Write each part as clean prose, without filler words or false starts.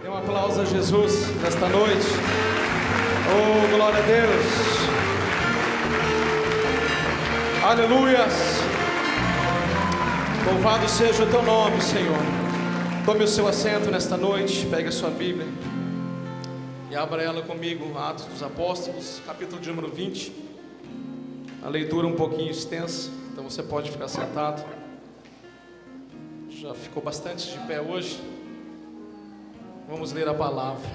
Dê um aplauso a Jesus nesta noite. Oh, glória a Deus. Aleluias. Louvado seja o teu nome, Senhor. Tome o seu assento nesta noite. Pegue a sua Bíblia e abra ela comigo. Atos dos Apóstolos, capítulo de número 20. A leitura um pouquinho extensa, então você pode ficar sentado. Já ficou bastante de pé hoje. Vamos ler a palavra.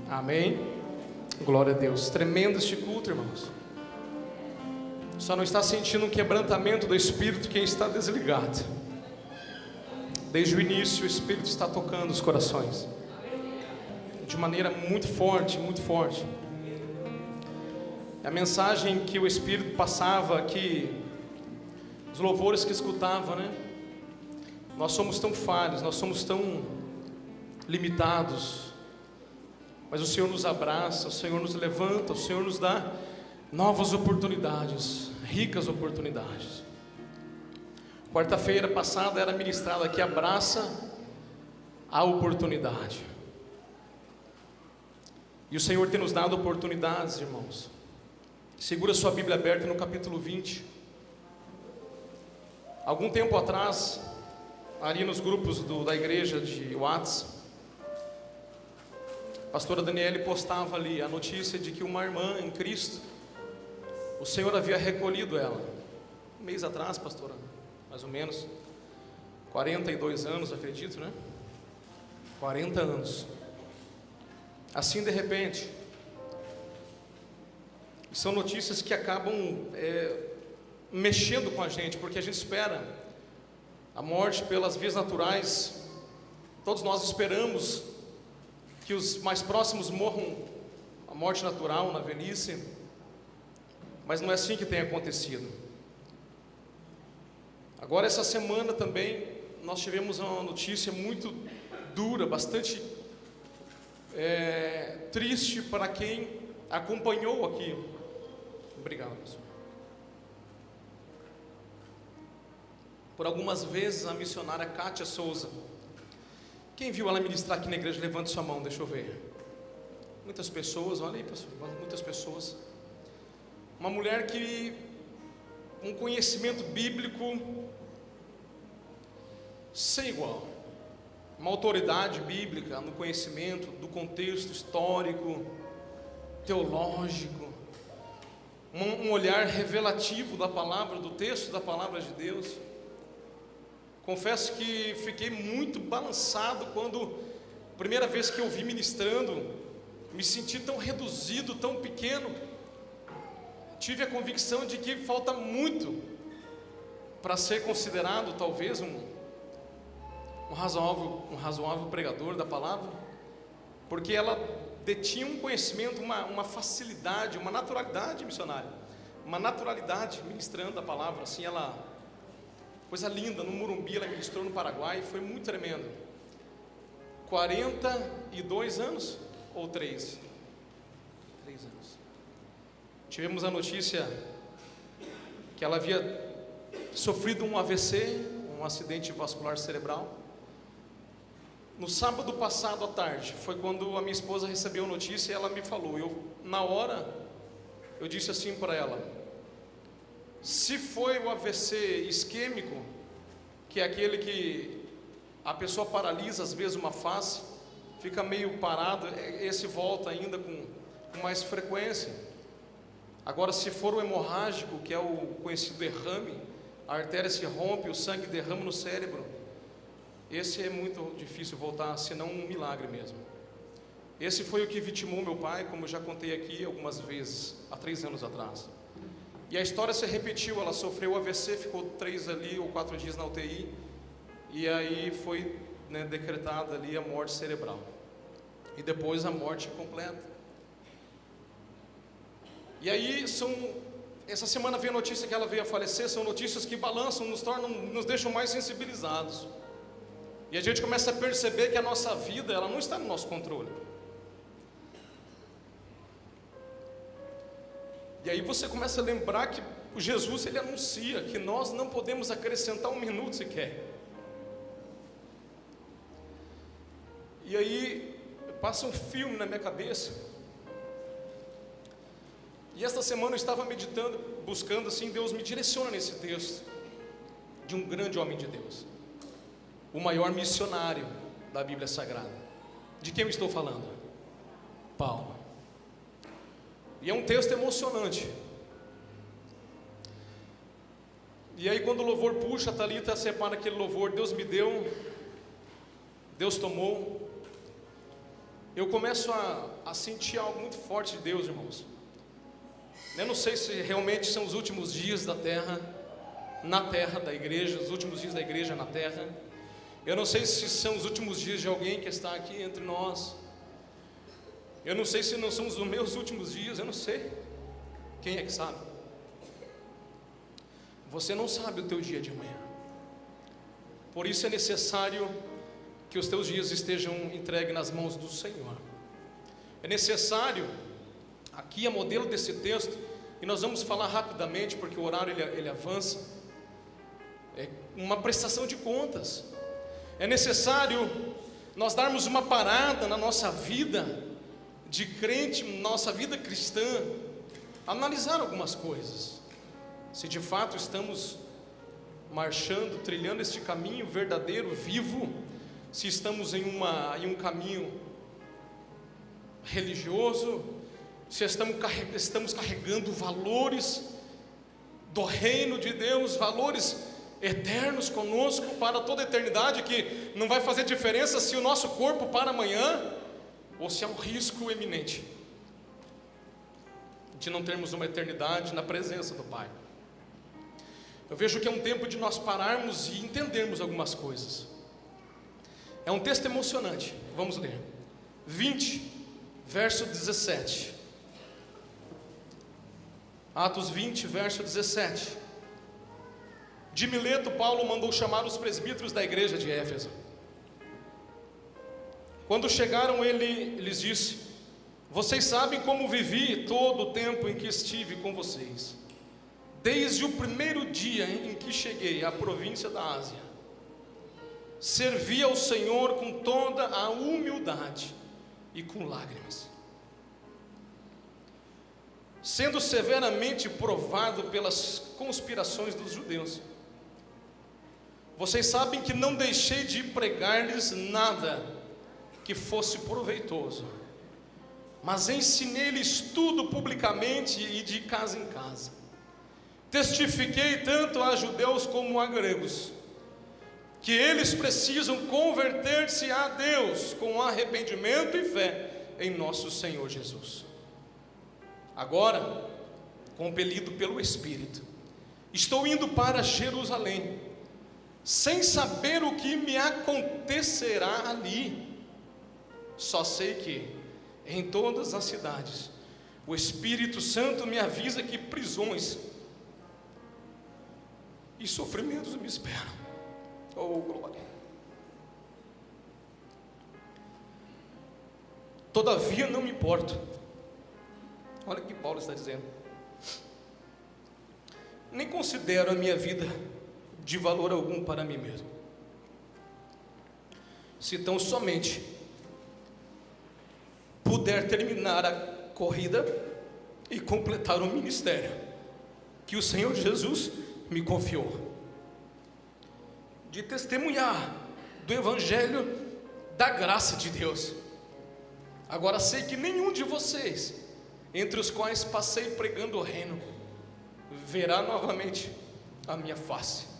Amém. Glória a Deus. Tremendo este culto, irmãos. Só não está sentindo um quebrantamento do Espírito quem está desligado. Desde o início o Espírito está tocando os corações de maneira muito forte, muito forte. A mensagem que o Espírito passava aqui, os louvores que escutava, né? Nós somos tão falhos, nós somos tão limitados, mas o Senhor nos abraça, o Senhor nos levanta, o Senhor nos dá novas oportunidades, ricas oportunidades. Quarta-feira passada era ministrado aqui, abraça a oportunidade. E o Senhor tem nos dado oportunidades, irmãos. Segura sua Bíblia aberta no capítulo 20. Algum tempo atrás, ali nos grupos da igreja de WhatsApp, a pastora Daniele postava ali a notícia de que uma irmã em Cristo, o Senhor havia recolhido ela. Um mês atrás, pastora, mais ou menos 42 anos, acredito, né? 40 anos. Assim, de repente, são notícias que acabam mexendo com a gente, porque a gente espera a morte pelas vias naturais. Todos nós esperamos que os mais próximos morram a morte natural na velhice, mas não é assim que tem acontecido. Agora, essa semana também nós tivemos uma notícia muito dura, bastante triste para quem acompanhou aqui. Obrigado, pessoal. Por algumas vezes a missionária Kátia Souza. Quem viu ela ministrar aqui na igreja, levante sua mão, deixa eu ver. Muitas pessoas, olha aí, pessoal, muitas pessoas. Uma mulher que um conhecimento bíblico sem igual. Uma autoridade bíblica no conhecimento do contexto histórico, teológico. Um olhar revelativo da palavra, do texto da palavra de Deus. Confesso que fiquei muito balançado quando, primeira vez que eu vi ministrando, me senti tão reduzido, tão pequeno. Tive a convicção de que falta muito para ser considerado talvez um razoável pregador da palavra, porque ela detinha um conhecimento, uma facilidade, uma naturalidade missionária, uma naturalidade ministrando a palavra, assim, ela, coisa linda. No Morumbi ela ministrou, no Paraguai, foi muito tremendo. 42 anos ou 3 anos. Tivemos a notícia que ela havia sofrido um AVC, um acidente vascular cerebral. No sábado passado à tarde, foi quando a minha esposa recebeu a notícia e ela me falou. Na hora, eu disse assim para ela: se foi o AVC isquêmico, que é aquele que a pessoa paralisa às vezes uma face, fica meio parado, esse volta ainda com mais frequência. Agora, se for o hemorrágico, que é o conhecido derrame, a artéria se rompe, o sangue derrama no cérebro, esse é muito difícil voltar, senão um milagre mesmo. Esse foi o que vitimou meu pai, como eu já contei aqui algumas vezes, há 3 anos atrás. E a história se repetiu. Ela sofreu o AVC, ficou 3 ali ou 4 dias na UTI, e aí foi, decretada ali a morte cerebral, e depois a morte completa. E aí essa semana veio a notícia que ela veio a falecer. São notícias que balançam, nos deixam mais sensibilizados, e a gente começa a perceber que a nossa vida, ela não está no nosso controle. E aí você começa a lembrar que o Jesus, ele anuncia que nós não podemos acrescentar 1 minuto sequer. E aí Passa um filme na minha cabeça. E esta semana eu estava meditando, buscando assim, Deus me direciona nesse texto de um grande homem de Deus, o maior missionário da Bíblia Sagrada. De quem eu estou falando? Paulo. E é um texto emocionante. E aí quando o louvor puxa, a Thalita separa aquele louvor, Deus me deu, Deus tomou. Eu começo a sentir algo muito forte de Deus, irmãos. Eu não sei se realmente são os últimos dias da terra, na terra da igreja, os últimos dias da igreja na terra. Eu não sei se são os últimos dias de alguém que está aqui entre nós. Eu não sei se não são os meus últimos dias, eu não sei. Quem é que sabe? Você não sabe o teu dia de amanhã. Por isso é necessário que os teus dias estejam entregues nas mãos do Senhor. É necessário, aqui a modelo desse texto, e nós vamos falar rapidamente, porque o horário ele avança, é uma prestação de contas. É necessário nós darmos uma parada na nossa vida de crente, nossa vida cristã, analisar algumas coisas, se de fato estamos marchando, trilhando este caminho verdadeiro, vivo, se estamos em um caminho religioso, se estamos carregando valores do reino de Deus, valores eternos conosco para toda a eternidade, que não vai fazer diferença se o nosso corpo para amanhã, ou se há um risco eminente de não termos uma eternidade na presença do Pai. Eu vejo que é um tempo de nós pararmos e entendermos algumas coisas. É um texto emocionante, vamos ler 20, verso 17. Atos 20, verso 17. De Mileto, Paulo mandou chamar os presbíteros da igreja de Éfeso. Quando chegaram, ele lhes disse: vocês sabem como vivi todo o tempo em que estive com vocês, desde o primeiro dia em que cheguei à província da Ásia. Servi ao Senhor com toda a humildade e com lágrimas, sendo severamente provado pelas conspirações dos judeus. Vocês sabem que não deixei de pregar-lhes nada que fosse proveitoso, mas ensinei-lhes tudo publicamente e de casa em casa. Testifiquei tanto a judeus como a gregos que eles precisam converter-se a Deus com arrependimento e fé em nosso Senhor Jesus. Agora, compelido pelo Espírito, estou indo para Jerusalém, sem saber o que me acontecerá ali. Só sei que em todas as cidades o Espírito Santo me avisa que prisões e sofrimentos me esperam. Oh, glória! Todavia não me importo. Olha o que Paulo está dizendo. Nem considero a minha vida de valor algum para mim mesmo, se tão somente puder terminar a corrida e completar o ministério que o Senhor Jesus me confiou, de testemunhar do Evangelho da graça de Deus. Agora sei que nenhum de vocês, entre os quais passei pregando o reino, verá novamente a minha face.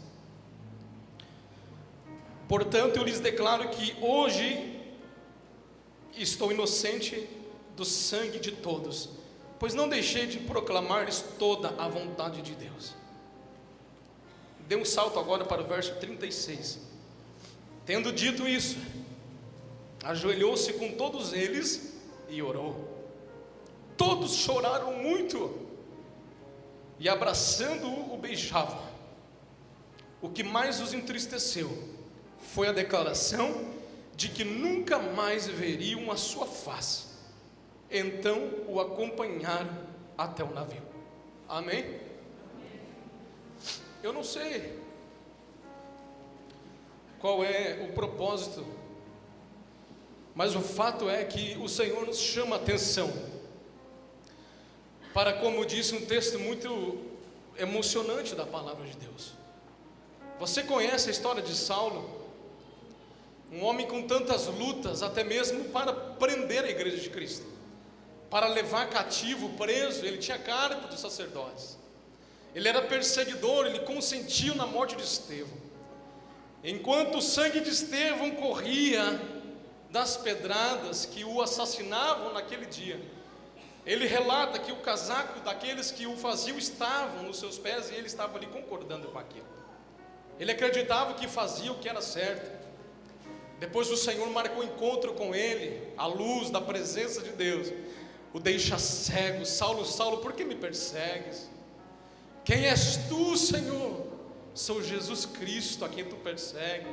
Portanto, eu lhes declaro que hoje estou inocente do sangue de todos, pois não deixei de proclamar-lhes toda a vontade de Deus. Dê um salto agora para o verso 36. Tendo dito isso, ajoelhou-se com todos eles e orou. Todos choraram muito e abraçando-o, o beijavam. O que mais os entristeceu foi a declaração de que nunca mais veriam a sua face. Então o acompanharam até o navio. Amém? Eu não sei qual é o propósito Mas o fato é que o Senhor nos chama a atenção para, como disse um texto muito emocionante da palavra de Deus. Você conhece a história de Saulo? Um homem com tantas lutas, até mesmo para prender a igreja de Cristo, para levar cativo, preso. Ele tinha cargo dos sacerdotes, ele era perseguidor, ele consentiu na morte de Estevão. Enquanto o sangue de Estevão corria das pedradas que o assassinavam naquele dia, ele relata que o casaco daqueles que o faziam estavam nos seus pés, e ele estava ali concordando com aquilo. Ele acreditava que fazia o que era certo. Depois o Senhor marcou encontro com ele, à luz da presença de Deus, o deixa cego. Saulo, Saulo, por que me persegues? Quem és tu, Senhor? Sou Jesus Cristo, a quem tu persegue.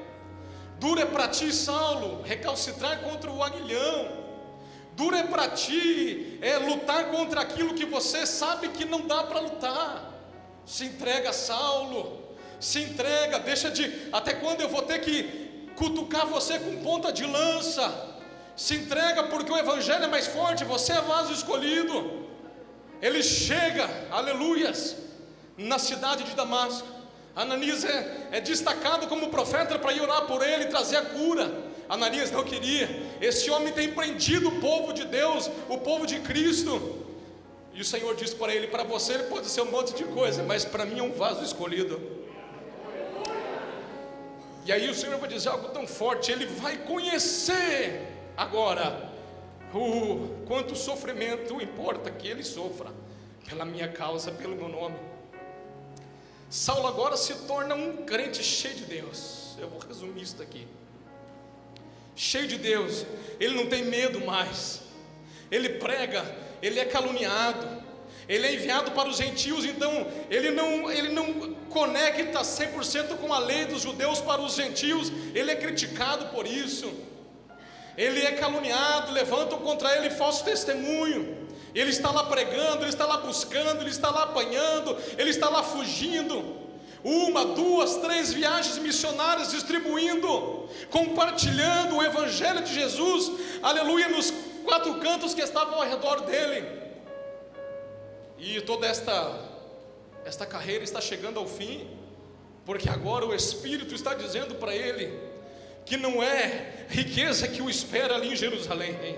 Duro é para ti, Saulo, recalcitrar contra o aguilhão. Duro é para ti lutar contra aquilo que você sabe que não dá para lutar. Se entrega, Saulo, se entrega. Deixa de, até quando eu vou ter que cutucar você com ponta de lança? Se entrega, porque o evangelho é mais forte, você é vaso escolhido. Ele chega, aleluias, na cidade de Damasco. Ananias é destacado como profeta para ir orar por ele e trazer a cura. Ananias não queria. Esse homem tem prendido o povo de Deus, o povo de Cristo. E o Senhor diz para ele: para você ele pode ser um monte de coisa, mas para mim é um vaso escolhido. E aí o Senhor vai dizer algo tão forte. Ele vai conhecer agora o quanto sofrimento importa que ele sofra pela minha causa, pelo meu nome. Saulo agora se torna um crente cheio de Deus. Eu vou resumir isso daqui. Cheio de Deus, ele não tem medo mais. Ele prega, ele é caluniado, ele é enviado para os gentios. Então ele não conecta 100% com a lei dos judeus para os gentios. Ele é criticado por isso. Ele é caluniado, levantam contra ele falso testemunho. Ele está lá pregando, ele está lá buscando, ele está lá apanhando, ele está lá fugindo. 1, 2, 3 viagens missionárias distribuindo, compartilhando o evangelho de Jesus, aleluia, nos 4 cantos que estavam ao redor dele. E toda esta carreira está chegando ao fim, porque agora o Espírito está dizendo para ele que não é riqueza que o espera ali em Jerusalém.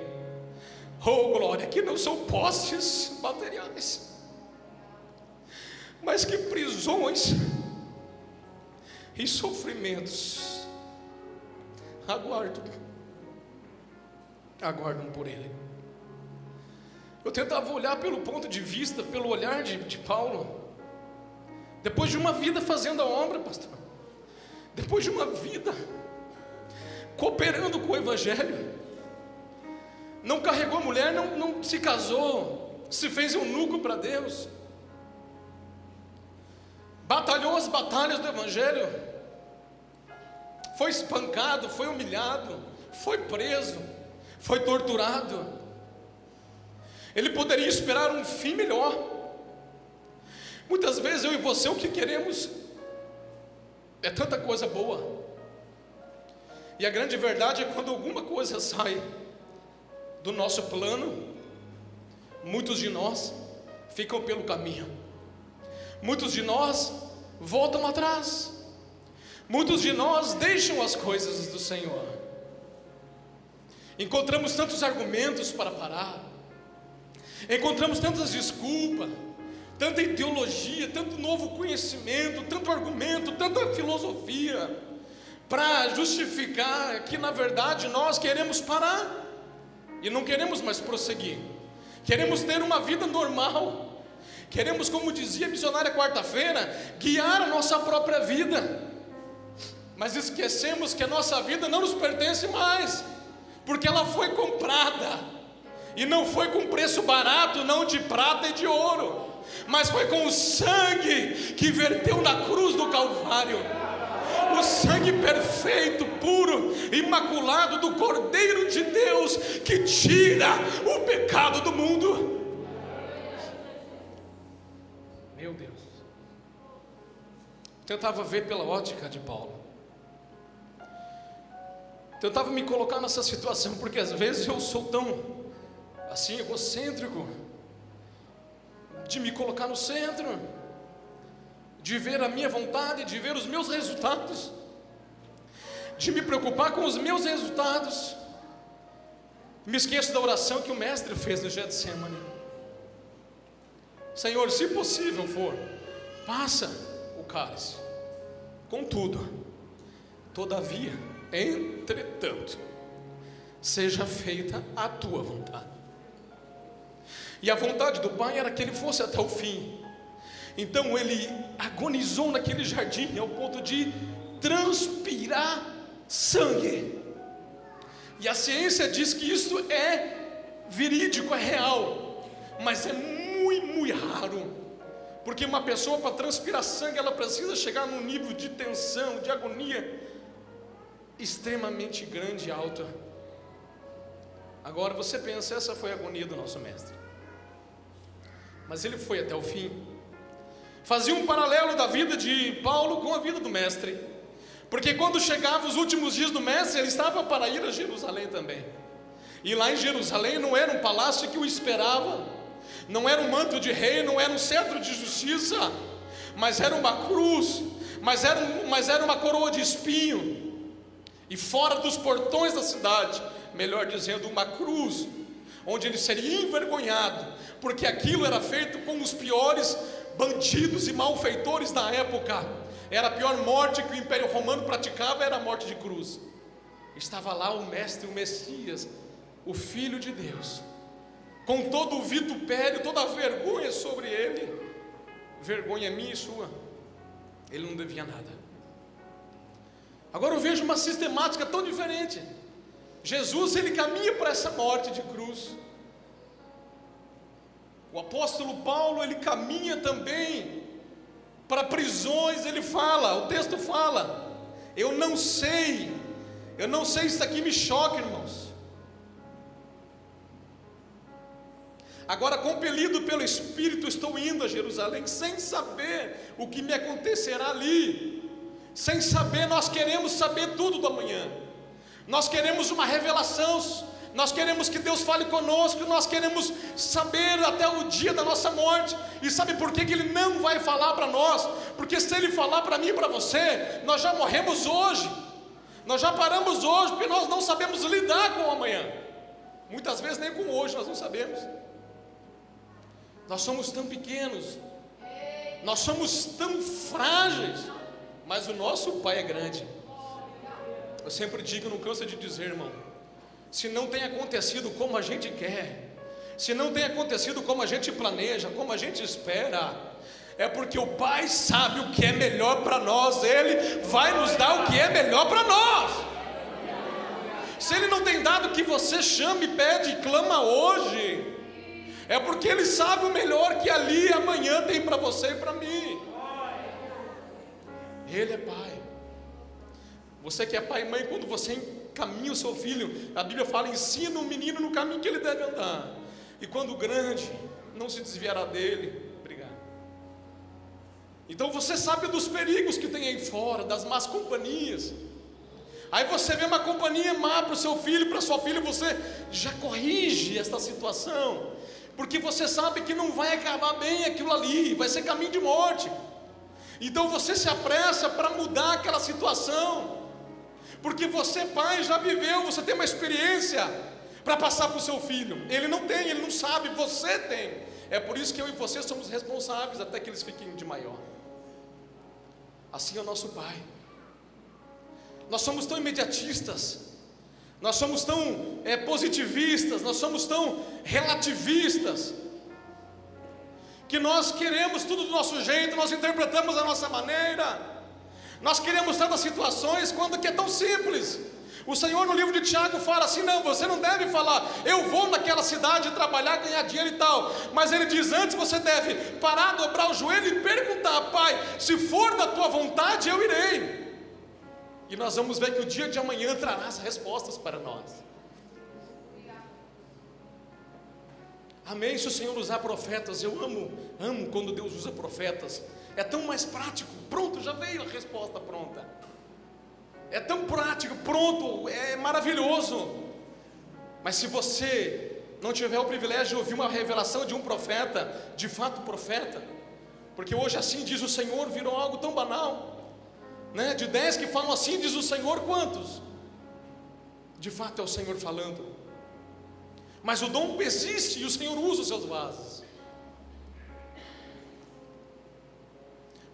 Oh glória, que não são posses materiais, mas que prisões e sofrimentos aguardam por ele. Eu tentava olhar pelo ponto de vista, pelo olhar de Paulo, depois de uma vida fazendo a obra, pastor, depois de uma vida cooperando com o evangelho, não carregou mulher, não se casou, se fez eunuco para Deus, batalhou as batalhas do evangelho, foi espancado, foi humilhado, foi preso, foi torturado. Ele poderia esperar um fim melhor. Muitas vezes eu e você, o que queremos é tanta coisa boa, e a grande verdade é quando alguma coisa sai do nosso plano, muitos de nós ficam pelo caminho, muitos de nós voltam atrás, muitos de nós deixam as coisas do Senhor. Encontramos tantos argumentos para parar, encontramos tantas desculpas, tanta ideologia, tanto novo conhecimento, tanto argumento, tanta filosofia para justificar que na verdade nós queremos parar e não queremos mais prosseguir. Queremos ter uma vida normal, queremos, como dizia a missionária quarta-feira, guiar a nossa própria vida, mas esquecemos que a nossa vida não nos pertence mais, porque ela foi comprada, e não foi com preço barato, não de prata e de ouro, mas foi com o sangue que verteu na cruz do Calvário, o sangue perfeito, puro, imaculado do Cordeiro de Deus, que tira o pecado do mundo. Meu Deus, tentava ver pela ótica de Paulo. tentava me colocar nessa situação, porque às vezes eu sou tão assim egocêntrico, de me colocar no centro, de ver a minha vontade, de ver os meus resultados, de me preocupar com os meus resultados. Me esqueço da oração que o mestre fez no Getsemane: Senhor, se possível for, passa o cálice, contudo, todavia, entretanto, seja feita a tua vontade. E a vontade do Pai era que ele fosse até o fim. Então ele agonizou naquele jardim ao ponto de transpirar sangue. E a ciência diz que isso é verídico, é real, mas é muito raro, porque uma pessoa, para transpirar sangue, ela precisa chegar num nível de tensão, de agonia extremamente grande e alta. Agora você pensa, essa foi a agonia do nosso mestre, mas ele foi até o fim. Fazia um paralelo da vida de Paulo com a vida do mestre, porque quando chegavam os últimos dias do mestre, ele estava para ir a Jerusalém também. E lá em Jerusalém não era um palácio que o esperava, não era um manto de rei, não era um cetro de justiça, mas era uma cruz, mas era uma coroa de espinho. E fora dos portões da cidade, melhor dizendo, uma cruz, onde ele seria envergonhado, porque aquilo era feito com os piores bandidos e malfeitores da época. Era a pior morte que o Império Romano praticava, era a morte de cruz. Estava lá o mestre, o Messias, o Filho de Deus, com todo o vitupério, toda a vergonha sobre ele, vergonha minha e sua. Ele não devia nada. Agora eu vejo uma sistemática tão diferente. Jesus, ele caminha para essa morte de cruz. O apóstolo Paulo, ele caminha também para prisões. Ele fala, o texto fala, eu não sei, isso aqui me choca, irmãos. Agora, compelido pelo Espírito, estou indo a Jerusalém, sem saber o que me acontecerá ali. Sem saber, nós queremos saber tudo do amanhã. Nós queremos uma revelação, nós queremos que Deus fale conosco, nós queremos saber até o dia da nossa morte. E sabe por que Ele não vai falar para nós? Porque se Ele falar para mim e para você, nós já morremos hoje, nós já paramos hoje, porque nós não sabemos lidar com o amanhã. Muitas vezes nem com hoje nós não sabemos. Nós somos tão pequenos, nós somos tão frágeis, mas o nosso Pai é grande. Eu sempre digo, não canso de dizer, irmão, se não tem acontecido como a gente quer, se não tem acontecido como a gente planeja, como a gente espera, é porque o Pai sabe o que é melhor para nós. Ele vai nos dar o que é melhor para nós. Se Ele não tem dado, que você chame, pede e clama hoje, é porque Ele sabe o melhor que ali amanhã tem para você e para mim. Ele é Pai. Você que é pai e mãe, quando você encaminha o seu filho, a Bíblia fala, ensina o menino no caminho que ele deve andar, e quando grande, não se desviará dele. Obrigado. Então você sabe dos perigos que tem aí fora, das más companhias. Aí você vê uma companhia má para o seu filho, para a sua filha, você já corrige esta situação, porque você sabe que não vai acabar bem aquilo ali, vai ser caminho de morte. Então você se apressa para mudar aquela situação, porque você, pai, já viveu, você tem uma experiência para passar para o seu filho. Ele não tem, ele não sabe, você tem. É por isso que eu e você somos responsáveis até que eles fiquem de maior. Assim é o nosso Pai. Nós somos tão imediatistas, nós somos tão positivistas, nós somos tão relativistas, que nós queremos tudo do nosso jeito, nós interpretamos a nossa maneira, nós queremos tantas situações, quando que é tão simples. O Senhor no livro de Tiago fala assim, não, você não deve falar, eu vou naquela cidade trabalhar, ganhar dinheiro e tal, mas ele diz, antes você deve parar, dobrar o joelho e perguntar, Pai, se for da tua vontade, eu irei. E nós vamos ver que o dia de amanhã trará as respostas para nós. Amém? Se o Senhor usar profetas, eu amo quando Deus usa profetas. É tão mais prático, pronto, já veio a resposta pronta. É tão prático, pronto, é maravilhoso. Mas se você não tiver o privilégio de ouvir uma revelação de um profeta, de fato profeta, porque hoje assim diz o Senhor virou algo tão banal, né? De 10 que falam assim diz o Senhor, quantos? De fato é o Senhor falando. Mas o dom existe e o Senhor usa os seus vasos.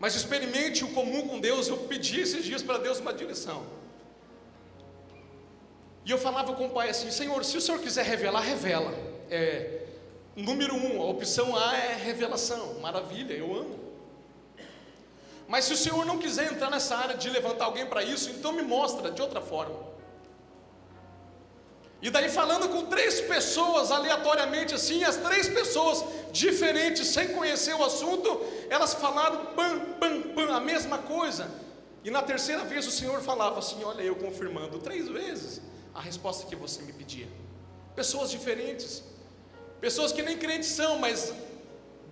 Mas experimente o comum com Deus. Eu pedi esses dias para Deus uma direção. E eu falava com o Pai assim: Senhor, se o Senhor quiser revelar, revela. Número 1, a opção A é revelação. Maravilha, eu amo. Mas se o Senhor não quiser entrar nessa área de levantar alguém para isso, então me mostra de outra forma. E daí falando com 3 pessoas aleatoriamente assim, as 3 pessoas diferentes, sem conhecer o assunto, elas falaram a mesma coisa. E na terceira vez o Senhor falava assim: olha, eu confirmando 3 vezes a resposta que você me pedia. Pessoas diferentes, pessoas que nem crentes são, mas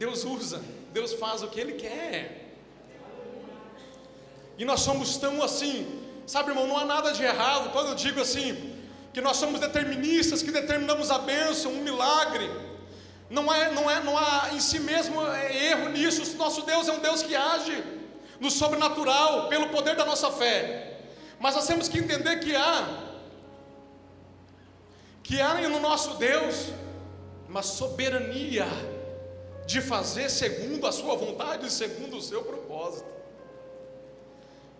Deus usa, Deus faz o que Ele quer. E nós somos tão assim, sabe, irmão, não há nada de errado quando eu digo assim, que nós somos deterministas, que determinamos a bênção, um milagre. Não há em si mesmo erro nisso. Nosso Deus é um Deus que age no sobrenatural, pelo poder da nossa fé. Mas nós temos que entender que há no nosso Deus uma soberania de fazer segundo a sua vontade e segundo o seu propósito.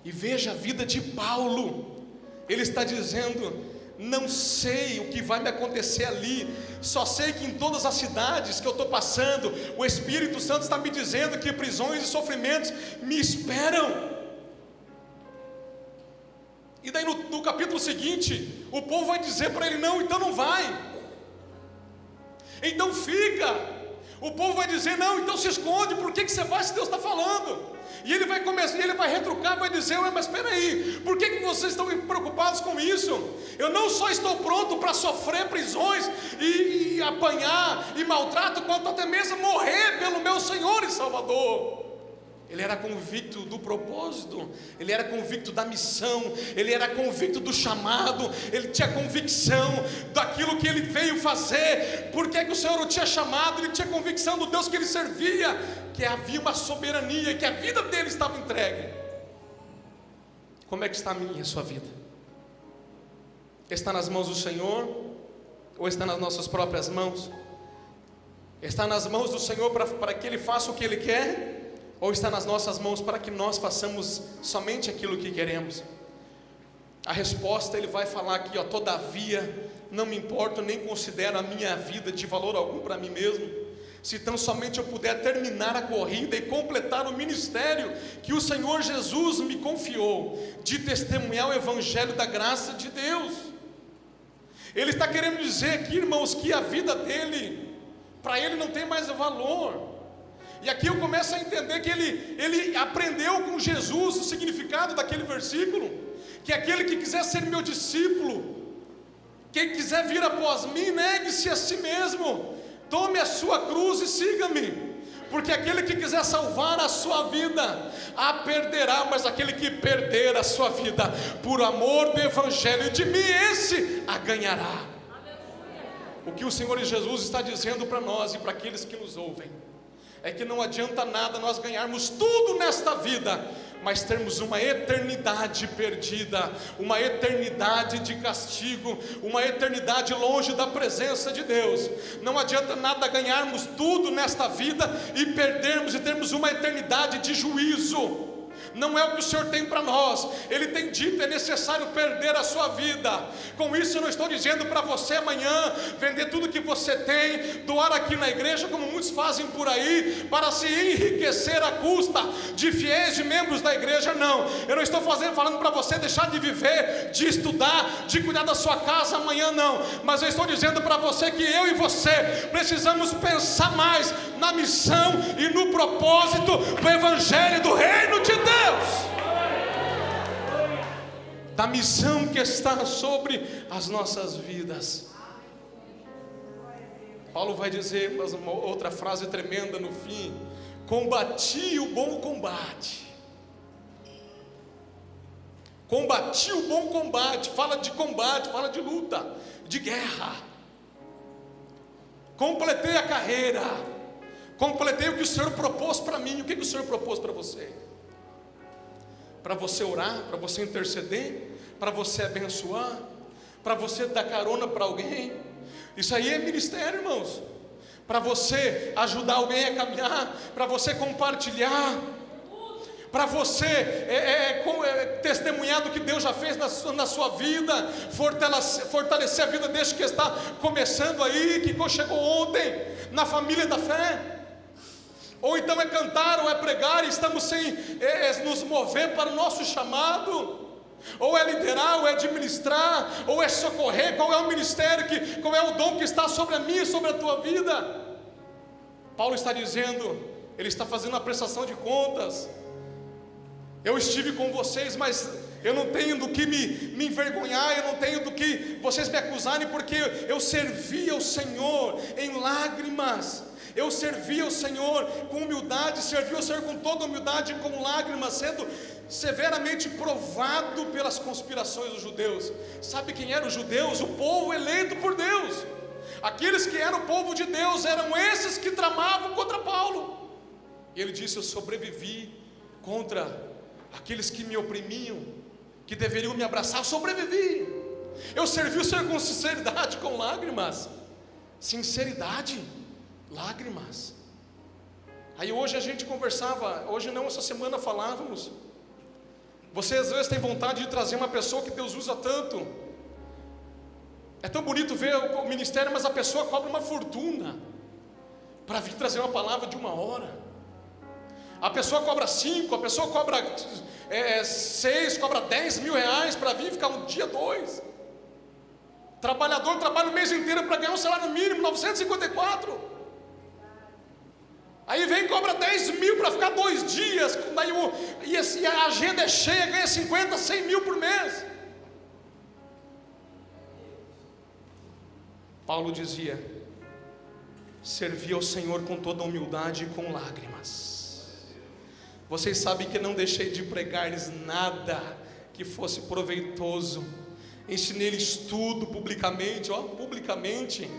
E veja a vida de Paulo. Ele está dizendo: não sei o que vai me acontecer ali, só sei que em todas as cidades que eu estou passando, o Espírito Santo está me dizendo que prisões e sofrimentos me esperam. E daí no capítulo seguinte, o povo vai dizer para ele: não, então não vai, então fica. O povo vai dizer: não, então se esconde, por que você vai se Deus está falando? E ele vai começar, ele vai retrucar, vai dizer: mas espera aí, por que vocês estão preocupados com isso? Eu não só estou pronto para sofrer prisões e apanhar e maltrato, quanto até mesmo morrer pelo meu Senhor e Salvador. Ele era convicto do propósito, ele era convicto da missão, ele era convicto do chamado, ele tinha convicção daquilo que ele veio fazer. Por que o Senhor o tinha chamado? Ele tinha convicção do Deus que ele servia, que havia uma soberania, que a vida dele estava entregue. Como é que está a minha e a sua vida? Está nas mãos do Senhor ou está nas nossas próprias mãos? Está nas mãos do Senhor para que Ele faça o que Ele quer? Ou está nas nossas mãos para que nós façamos somente aquilo que queremos? A resposta ele vai falar aqui, ó: todavia não me importo nem considero a minha vida de valor algum para mim mesmo, se tão somente eu puder terminar a corrida e completar o ministério que o Senhor Jesus me confiou, de testemunhar o evangelho da graça de Deus. Ele está querendo dizer aqui, irmãos, que a vida dele, para ele não tem mais valor. E aqui eu começo a entender que ele aprendeu com Jesus o significado daquele versículo, que aquele que quiser ser meu discípulo, quem quiser vir após mim, negue-se a si mesmo, tome a sua cruz e siga-me. Porque aquele que quiser salvar a sua vida, a perderá, mas aquele que perder a sua vida, por amor do evangelho de mim, esse a ganhará. O que o Senhor Jesus está dizendo para nós e para aqueles que nos ouvem, é que não adianta nada nós ganharmos tudo nesta vida, mas termos uma eternidade perdida, uma eternidade de castigo, uma eternidade longe da presença de Deus. Não adianta nada ganharmos tudo nesta vida e perdermos e termos uma eternidade de juízo. Não é o que o Senhor tem para nós. Ele tem dito: é necessário perder a sua vida. Com isso eu não estou dizendo para você amanhã vender tudo que você tem, doar aqui na igreja, como muitos fazem por aí, para se enriquecer à custa de fiéis e membros da igreja. Não, eu não estou falando para você deixar de viver, de estudar, de cuidar da sua casa amanhã, não. Mas eu estou dizendo para você que eu e você precisamos pensar mais na missão e no propósito do evangelho do reino de Deus, da missão que está sobre as nossas vidas. Paulo vai dizer uma outra frase tremenda no fim: combati o bom combate, Combati o bom combate. Fala de combate, fala de luta, de guerra. Completei a carreira. Completei o que o Senhor propôs para mim. O que o Senhor propôs para você? Para você orar, para você interceder, para você abençoar, para você dar carona para alguém. Isso aí é ministério, irmãos. Para você ajudar alguém a caminhar, para você compartilhar, para você testemunhar do que Deus já fez na sua vida, fortalecer a vida deste que está começando aí, que chegou ontem na família da fé. Ou então é cantar, ou é pregar, e estamos sem nos mover para o nosso chamado. Ou é liderar, ou é administrar, ou é socorrer. Qual é o ministério, qual é o dom que está sobre a minha e sobre a tua vida? Paulo está dizendo, ele está fazendo a prestação de contas. Eu estive com vocês, mas eu não tenho do que me envergonhar, eu não tenho do que vocês me acusarem, porque eu servi ao Senhor em lágrimas. Eu servi ao Senhor com humildade, servi ao Senhor com toda humildade e com lágrimas, sendo severamente provado pelas conspirações dos judeus. Sabe quem eram os judeus? O povo eleito por Deus. Aqueles que eram o povo de Deus, eram esses que tramavam contra Paulo. E ele disse: eu sobrevivi contra aqueles que me oprimiam, que deveriam me abraçar. Eu sobrevivi. Eu servi o Senhor com sinceridade, com lágrimas. Sinceridade, lágrimas. Aí hoje a gente conversava, hoje não, essa semana falávamos. Você às vezes tem vontade de trazer uma pessoa que Deus usa tanto. É tão bonito ver o ministério, mas a pessoa cobra uma fortuna para vir trazer uma palavra de 1 hora. A pessoa cobra 5, a pessoa cobra 6, cobra 10 mil reais para vir ficar um dia, 2. Trabalhador trabalha o mês inteiro para ganhar um salário mínimo, 954. Aí vem e cobra 10 mil para ficar 2 dias. E a agenda é cheia, ganha 50, 100 mil por mês. Paulo dizia: servi ao Senhor com toda humildade e com lágrimas. Vocês sabem que não deixei de pregar-lhes nada que fosse proveitoso. Ensinei-lhes tudo publicamente, publicamente,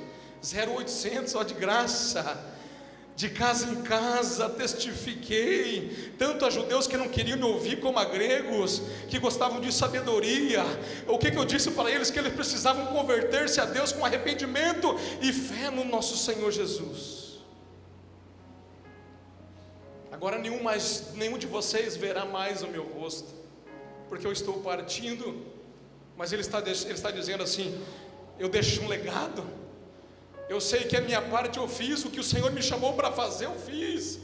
0800, de graça. De casa em casa testifiquei, tanto a judeus que não queriam me ouvir, como a gregos que gostavam de sabedoria. O que eu disse para eles? Que eles precisavam converter-se a Deus com arrependimento e fé no nosso Senhor Jesus. Agora nenhum de vocês verá mais o meu rosto, porque eu estou partindo. Mas ele está dizendo assim: eu deixo um legado. Eu sei que a minha parte eu fiz, o que o Senhor me chamou para fazer eu fiz.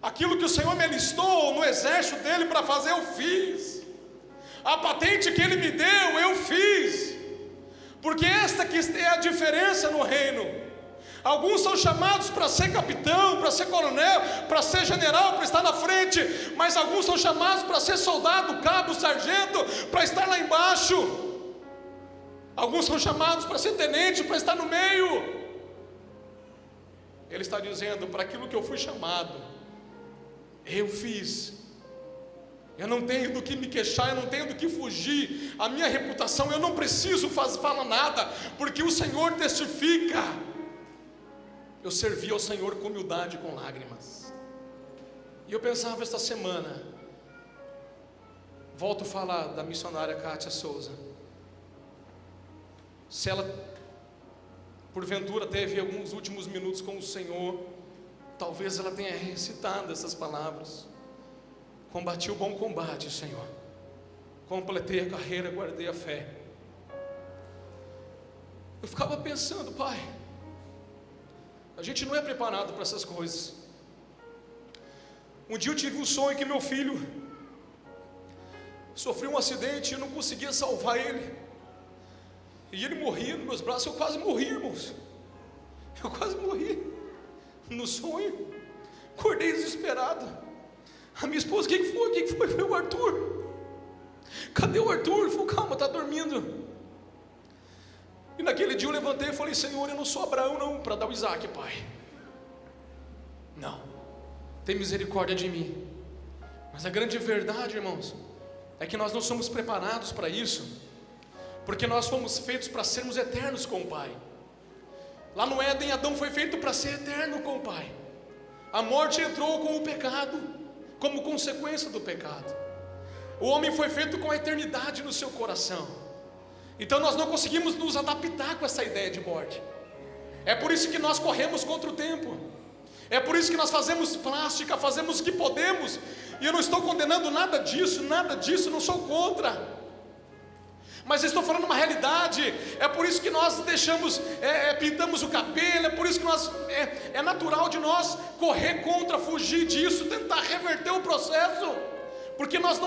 Aquilo que o Senhor me alistou no exército dele para fazer eu fiz. A patente que ele me deu eu fiz. Porque esta que é a diferença no reino. Alguns são chamados para ser capitão, para ser coronel, para ser general, para estar na frente. Mas alguns são chamados para ser soldado, cabo, sargento, para estar lá embaixo. Alguns são chamados para ser tenente, para estar no meio. Ele está dizendo: para aquilo que eu fui chamado, eu fiz. Eu não tenho do que me queixar, eu não tenho do que fugir. A minha reputação, eu não preciso falar nada, porque o Senhor testifica. Eu servi ao Senhor com humildade e com lágrimas. E eu pensava esta semana, volto a falar da missionária Kátia Souza. Se ela, porventura, teve alguns últimos minutos com o Senhor, talvez ela tenha recitado essas palavras: combati o bom combate, Senhor, completei a carreira, guardei a fé. Eu ficava pensando: Pai, a gente não é preparado para essas coisas. Um dia eu tive um sonho que meu filho sofreu um acidente e eu não conseguia salvar ele. E ele morria nos meus braços. Eu quase morri, irmãos. Eu quase morri no sonho. Acordei desesperado. A minha esposa: o que foi? O que foi? Foi o Arthur. Cadê o Arthur? Ele falou: calma, está dormindo. E naquele dia eu levantei e falei: Senhor, eu não sou Abraão não, para dar o Isaac, Pai. Não, tem misericórdia de mim. Mas a grande verdade, irmãos, é que nós não somos preparados para isso, porque nós fomos feitos para sermos eternos com o Pai. Lá no Éden, Adão foi feito para ser eterno com o Pai. A morte entrou com o pecado, como consequência do pecado. O homem foi feito com a eternidade no seu coração. Então nós não conseguimos nos adaptar com essa ideia de morte. É por isso que nós corremos contra o tempo. É por isso que nós fazemos plástica, fazemos o que podemos. E eu não estou condenando nada disso, não sou contra. Mas eu estou falando uma realidade. É por isso que nós deixamos, pintamos o cabelo. É por isso que é natural de nós correr contra, fugir disso, tentar reverter o processo, porque nós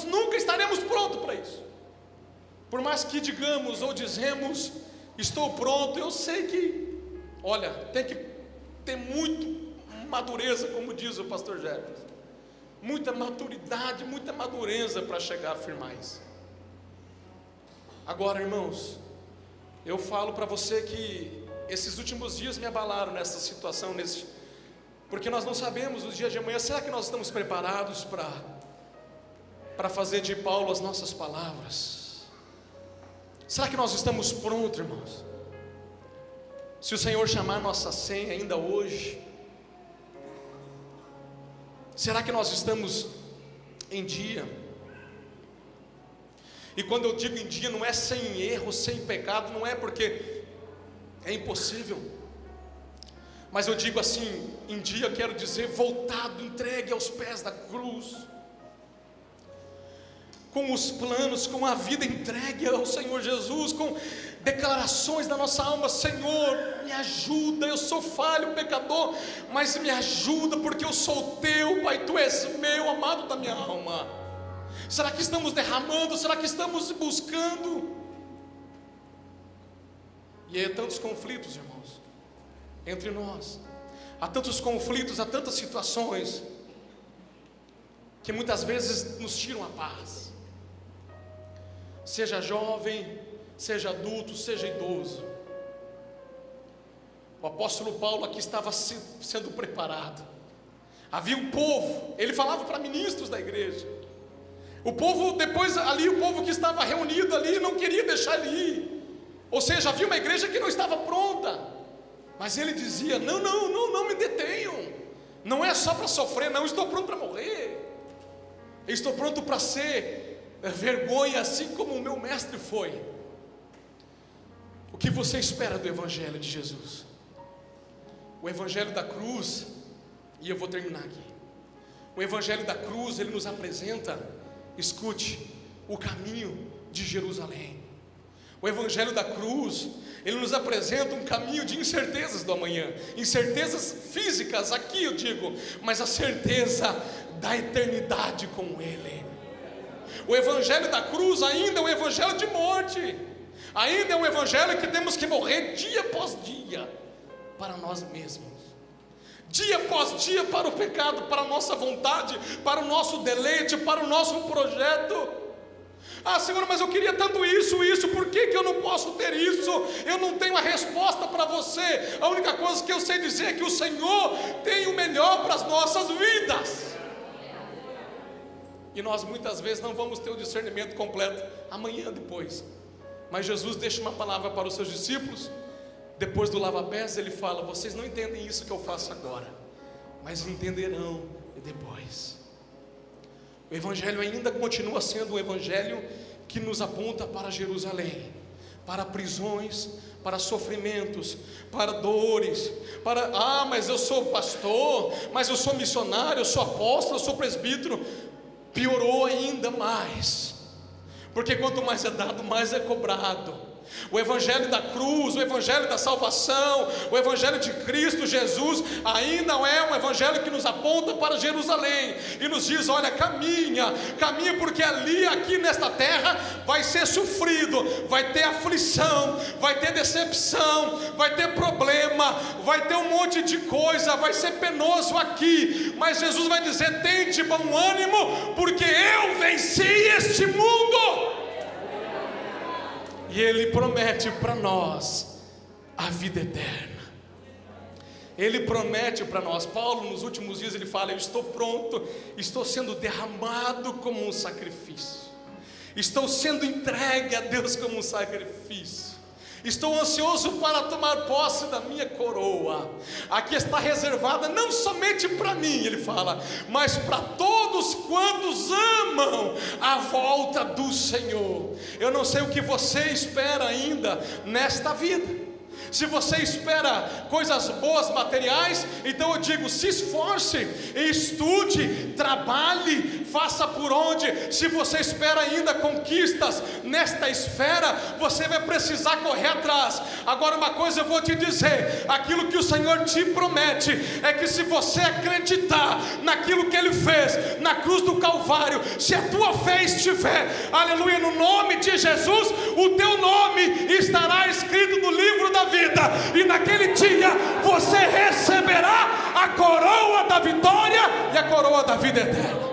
nunca estaremos prontos para isso. Por mais que digamos ou dizemos, estou pronto, eu sei que, olha, tem que ter muito madureza, como diz o pastor Jefferson, muita maturidade, muita madureza para chegar a afirmar isso. Agora, irmãos, eu falo para você que esses últimos dias me abalaram nessa situação, porque nós não sabemos o dia de amanhã. Será que nós estamos preparados para fazer de Paulo as nossas palavras? Será que nós estamos prontos, irmãos? Se o Senhor chamar nossa senha ainda hoje, será que nós estamos em dia? E quando eu digo em dia, não é sem erro, sem pecado, não é porque é impossível, mas eu digo assim, em dia quero dizer voltado, entregue aos pés da cruz, com os planos, com a vida entregue ao Senhor Jesus, com declarações da nossa alma: Senhor, me ajuda, eu sou falho, pecador, mas me ajuda, porque eu sou teu, Pai, tu és meu, amado da minha alma. Será que estamos derramando? Será que estamos buscando? E há tantos conflitos, irmãos, entre nós. Há tantos conflitos, há tantas situações que muitas vezes nos tiram a paz. Seja jovem, seja adulto, seja idoso. O apóstolo Paulo aqui estava sendo preparado. Havia um povo, ele falava para ministros da igreja. O povo, depois ali, o povo que estava reunido ali não queria deixar ele ir. Ou seja, havia uma igreja que não estava pronta. Mas ele dizia: não me detenham. Não é só para sofrer, não, estou pronto para morrer. Eu estou pronto para ser vergonha, assim como o meu mestre foi. O que você espera do Evangelho de Jesus? O Evangelho da cruz, e eu vou terminar aqui. O Evangelho da cruz, ele nos apresenta, escute, o caminho de Jerusalém. O Evangelho da cruz, ele nos apresenta um caminho de incertezas do amanhã, incertezas físicas, aqui eu digo, mas a certeza da eternidade com Ele. O Evangelho da cruz ainda é um Evangelho de morte, ainda é um Evangelho que temos que morrer dia após dia, para nós mesmos, dia após dia, para o pecado, para a nossa vontade, para o nosso deleite, para o nosso projeto. Ah, Senhor, mas eu queria tanto isso, por que eu não posso ter isso? Eu não tenho a resposta para você. A única coisa que eu sei dizer é que o Senhor tem o melhor para as nossas vidas. E nós muitas vezes não vamos ter o discernimento completo amanhã, depois. Mas Jesus deixa uma palavra para os seus discípulos. Depois do lava-pés, ele fala: vocês não entendem isso que eu faço agora, mas entenderão depois. O Evangelho ainda continua sendo um Evangelho que nos aponta para Jerusalém, para prisões, para sofrimentos, para dores, mas eu sou pastor, mas eu sou missionário, eu sou apóstolo, eu sou presbítero. Piorou ainda mais, porque quanto mais é dado, mais é cobrado. O Evangelho da cruz, o Evangelho da salvação, o Evangelho de Cristo Jesus ainda é um Evangelho que nos aponta para Jerusalém e nos diz: olha, caminha, porque ali, aqui nesta terra, vai ser sofrido, vai ter aflição, vai ter decepção, vai ter problema, vai ter um monte de coisa, vai ser penoso aqui, mas Jesus vai dizer: tente bom ânimo, porque eu venci este mundo. E Ele promete para nós a vida eterna. Ele promete para nós. Paulo, nos últimos dias, ele fala: eu estou pronto, estou sendo derramado como um sacrifício, estou sendo entregue a Deus como um sacrifício, estou ansioso para tomar posse da minha coroa. Aqui está reservada não somente para mim, ele fala, mas para todos quantos amam a volta do Senhor. Eu não sei o que você espera ainda nesta vida. Se você espera coisas boas materiais, então eu digo: se esforce, estude, trabalhe, faça por onde. Se você espera ainda conquistas nesta esfera, você vai precisar correr atrás. Agora, uma coisa eu vou te dizer: aquilo que o Senhor te promete é que se você acreditar naquilo que Ele fez na cruz do Calvário, se a tua fé estiver, aleluia, no nome de Jesus, o teu nome estará escrito no livro da vida. E naquele dia você receberá a coroa da vitória e a coroa da vida eterna.